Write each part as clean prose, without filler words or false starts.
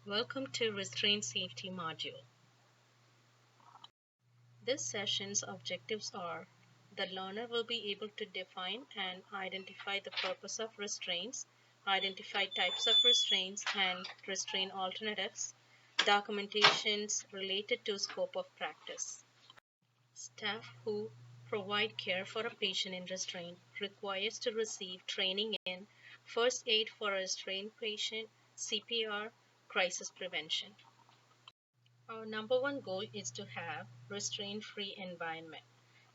Welcome to Restraint Safety module. This session's objectives are: the learner will be able to define and identify the purpose of restraints, identify types of restraints and restraint alternatives, documentations related to scope of practice. Staff who provide care for a patient in restraint requires to receive training in first aid for a restrained patient, CPR, crisis prevention. Our number one goal is to have restraint-free environment.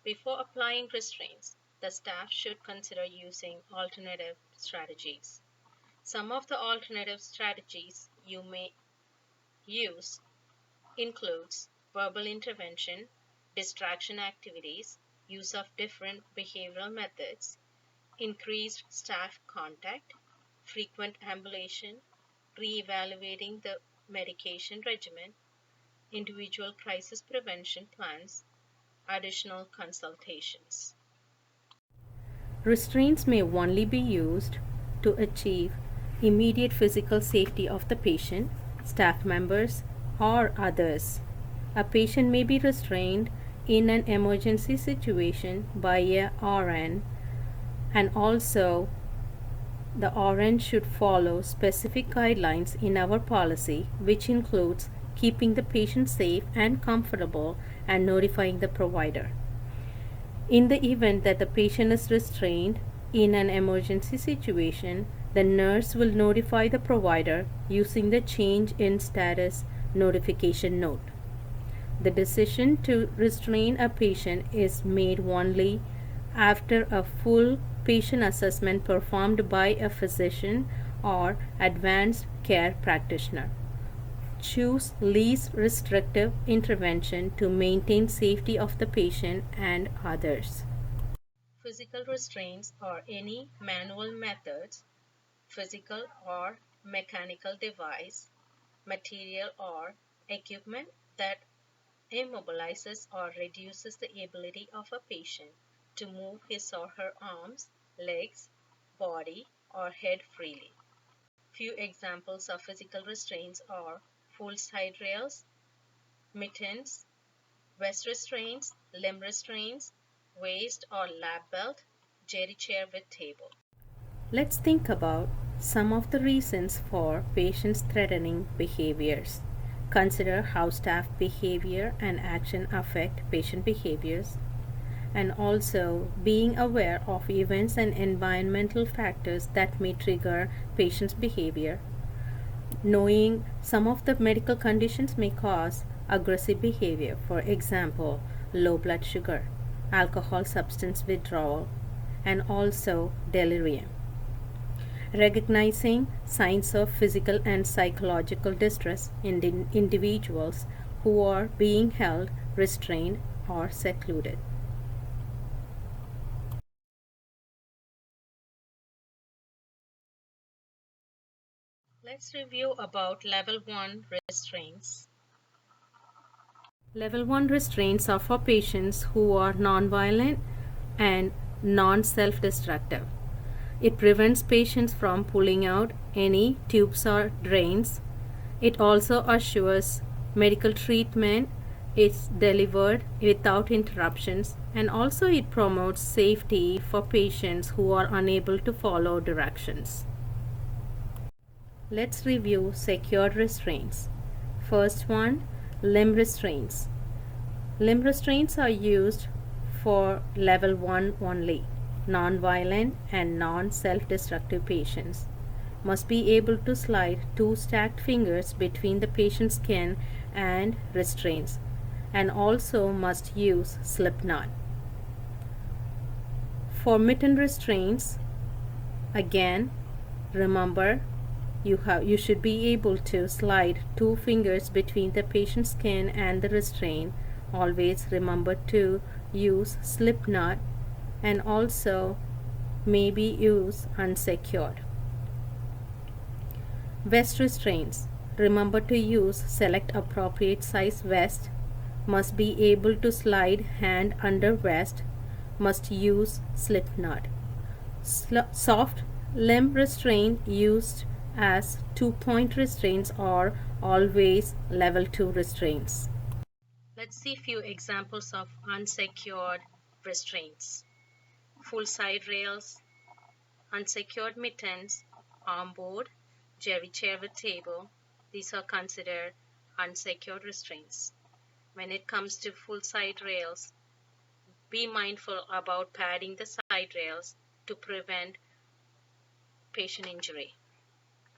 Before applying restraints, the staff should consider using alternative strategies. Some of the alternative strategies you may use includes verbal intervention, distraction activities, use of different behavioral methods, increased staff contact, frequent ambulation, re-evaluating the medication regimen, individual crisis prevention plans, additional consultations. Restraints may only be used to achieve immediate physical safety of the patient, staff members, or others. A patient may be restrained in an emergency situation by a RN, and also the RN should follow specific guidelines in our policy, which includes keeping the patient safe and comfortable and notifying the provider. In the event that the patient is restrained in an emergency situation, the nurse will notify the provider using the change in status notification note. The decision to restrain a patient is made only after a full patient assessment performed by a physician or advanced care practitioner. Choose least restrictive intervention to maintain safety of the patient and others. Physical restraints are any manual methods, physical or mechanical device, material or equipment that immobilizes or reduces the ability of a patient to move his or her arms, legs, body, or head freely. Few examples of physical restraints are full side rails, mittens, vest restraints, limb restraints, waist or lap belt, jerry chair with table. Let's think about some of the reasons for patients' threatening behaviors. Consider how staff behavior and action affect patient behaviors, and also being aware of events and environmental factors that may trigger patients' behavior. Knowing some of the medical conditions may cause aggressive behavior, for example, low blood sugar, alcohol substance withdrawal, and also delirium. Recognizing signs of physical and psychological distress in individuals who are being held, restrained, or secluded. Let's review about Level 1 restraints. Level 1 restraints are for patients who are nonviolent and non-self-destructive. It prevents patients from pulling out any tubes or drains. It also assures medical treatment is delivered without interruptions, and also it promotes safety for patients who are unable to follow directions. Let's review secured restraints. First one, limb restraints. Limb restraints are used for level 1 only. Non-violent and non-self-destructive patients must be able to slide two stacked fingers between the patient's skin and restraints, and also must use slip knot. For mitten restraints, again, remember you should be able to slide two fingers between the patient's skin and the restraint. Always remember to use slip knot, and also maybe use unsecured. Vest restraints. Remember to use select appropriate size vest, must be able to slide hand under vest, must use slip knot. Soft limb restraint used as 2-point restraints are always level 2 restraints. Let's see a few examples of unsecured restraints. Full side rails, unsecured mittens, armboard, jerry chair with table. These are considered unsecured restraints. When it comes to full side rails, be mindful about padding the side rails to prevent patient injury.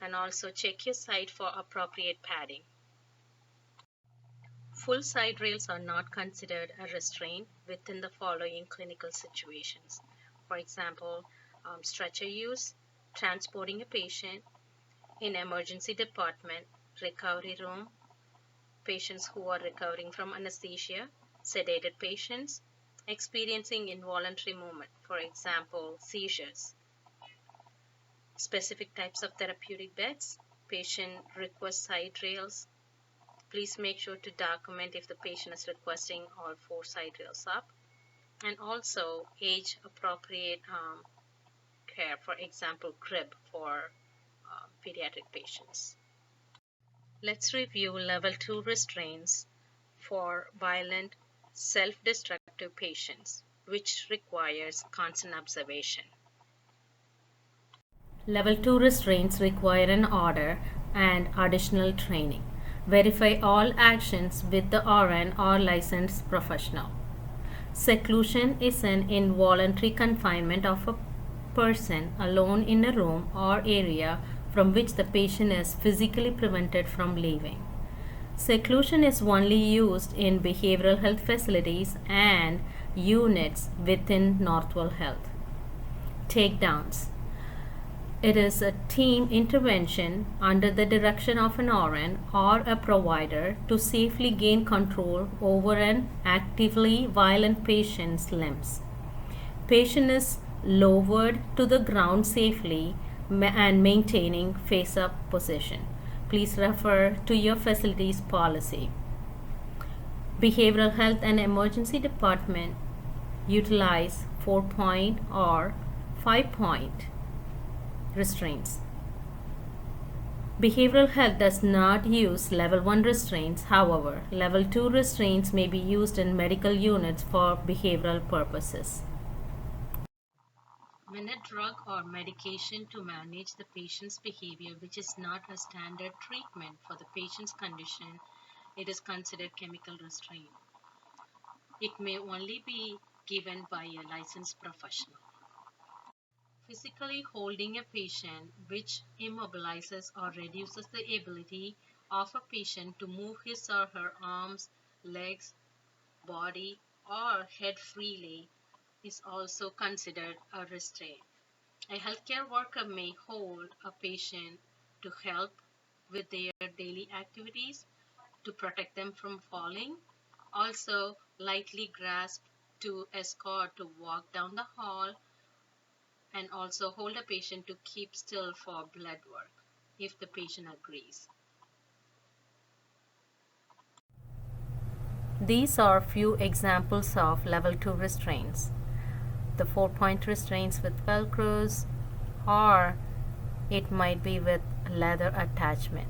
And also check your site for appropriate padding. Full side rails are not considered a restraint within the following clinical situations. For example, stretcher use, transporting a patient, in emergency department, recovery room, patients who are recovering from anesthesia, sedated patients, experiencing involuntary movement, for example, seizures. Specific types of therapeutic beds, patient request side rails. Please make sure to document if the patient is requesting all 4 side rails up. And also age appropriate care, for example, crib for pediatric patients. Let's review level 2 restraints for violent self-destructive patients, which requires constant observation. Level 2 restraints require an order and additional training. Verify all actions with the RN or licensed professional. Seclusion is an involuntary confinement of a person alone in a room or area from which the patient is physically prevented from leaving. Seclusion is only used in behavioral health facilities and units within Northwell Health. Takedowns. It is a team intervention under the direction of an RN or a provider to safely gain control over an actively violent patient's limbs. Patient is lowered to the ground safely and maintaining face-up position. Please refer to your facility's policy. Behavioral health and emergency department utilize 4-point or 5-point restraints. Behavioral health does not use level 1 restraints. However, level 2 restraints may be used in medical units for behavioral purposes. When a drug or medication to manage the patient's behavior, which is not a standard treatment for the patient's condition, it is considered chemical restraint. It may only be given by a licensed professional. Physically holding a patient, which immobilizes or reduces the ability of a patient to move his or her arms, legs, body, or head freely, is also considered a restraint. A healthcare worker may hold a patient to help with their daily activities, to protect them from falling, also lightly grasp to escort to walk down the hall, and also hold a patient to keep still for blood work if the patient agrees. These are few examples of level 2 restraints. The 4-point restraints with velcros, or it might be with leather attachment.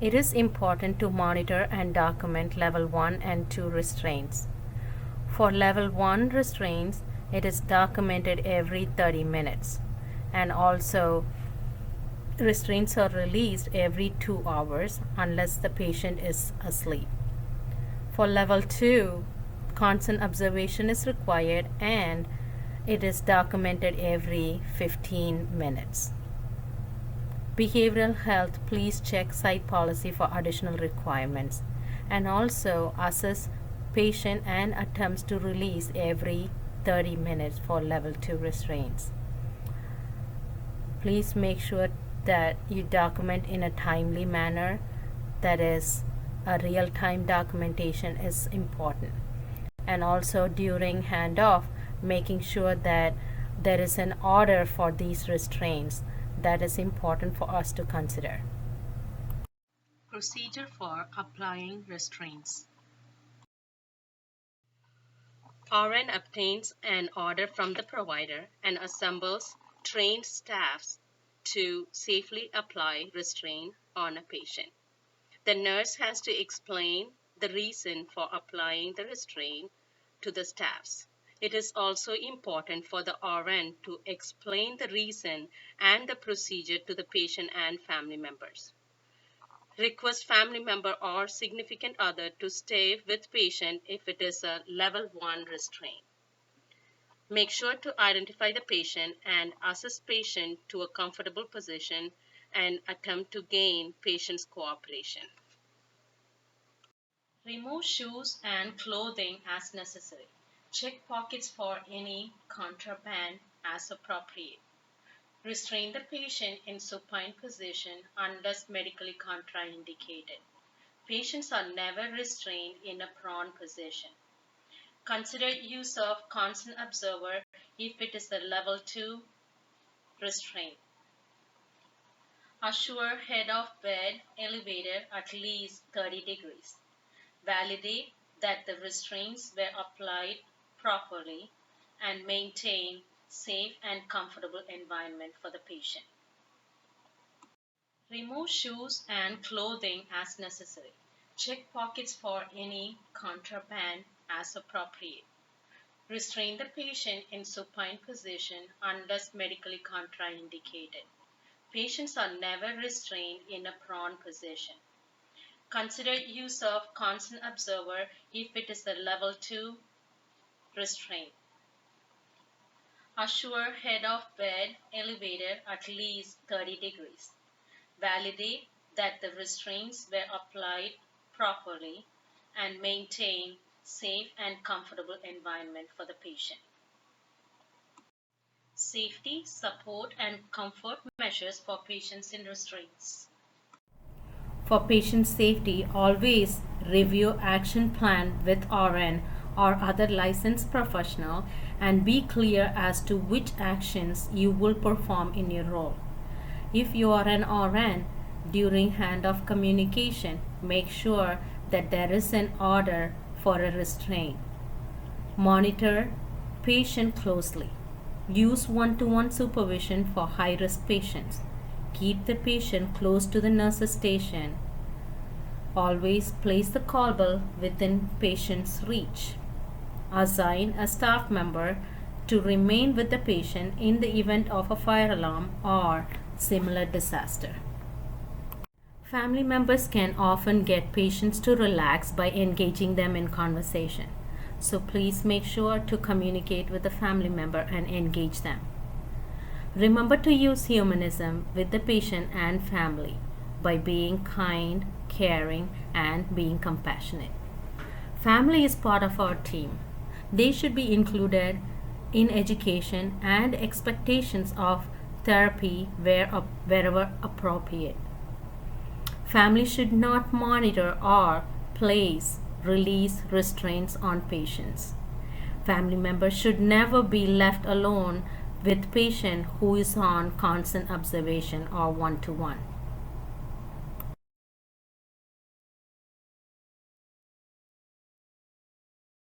It is important to monitor and document level 1 and 2 restraints. For level 1 restraints, it is documented every 30 minutes, and also restraints are released every 2 hours unless the patient is asleep. For level 2, constant observation is required and it is documented every 15 minutes. Behavioral health, please check site policy for additional requirements, and also assess patient and attempts to release every 30 minutes for level 2 restraints. Please make sure that you document in a timely manner. That is, a real-time documentation is important. And also during handoff, making sure that there is an order for these restraints. That is important for us to consider. Procedure for applying restraints. RN obtains an order from the provider and assembles trained staffs to safely apply restraint on a patient. The nurse has to explain the reason for applying the restraint to the staffs. It is also important for the RN to explain the reason and the procedure to the patient and family members. Request family member or significant other to stay with patient if it is a level 1 restraint. Make sure to identify the patient and assist patient to a comfortable position and attempt to gain patient's cooperation. Remove shoes and clothing as necessary. Check pockets for any contraband as appropriate. Restrain the patient in supine position unless medically contraindicated. Patients are never restrained in a prone position. Consider use of constant observer if it is a level 2 restraint. Assure head of bed elevator at least 30 degrees. Validate that the restraints were applied properly and maintain safe and comfortable environment for the patient. Remove shoes and clothing as necessary. Check pockets for any contraband as appropriate. Restrain the patient in supine position unless medically contraindicated. Patients are never restrained in a prone position. Consider use of constant observer if it is a level 2 restraint. Assure head of bed elevator at least 30 degrees. Validate that the restraints were applied properly and maintain safe and comfortable environment for the patient. Safety, support, and comfort measures for patients in restraints. For patient safety, always review action plan with RN or other licensed professional and be clear as to which actions you will perform in your role. If you are an RN, during handoff communication, make sure that there is an order for a restraint. Monitor patient closely. Use one-to-one supervision for high-risk patients. Keep the patient close to the nurse's station. Always place the call bell within patient's reach. Assign a staff member to remain with the patient in the event of a fire alarm or similar disaster. Family members can often get patients to relax by engaging them in conversation. So please make sure to communicate with the family member and engage them. Remember to use humanism with the patient and family by being kind, caring, and being compassionate. Family is part of our team. They should be included in education and expectations of therapy wherever appropriate. Family should not monitor or place release restraints on patients. Family members should never be left alone with patient who is on constant observation or one-to-one.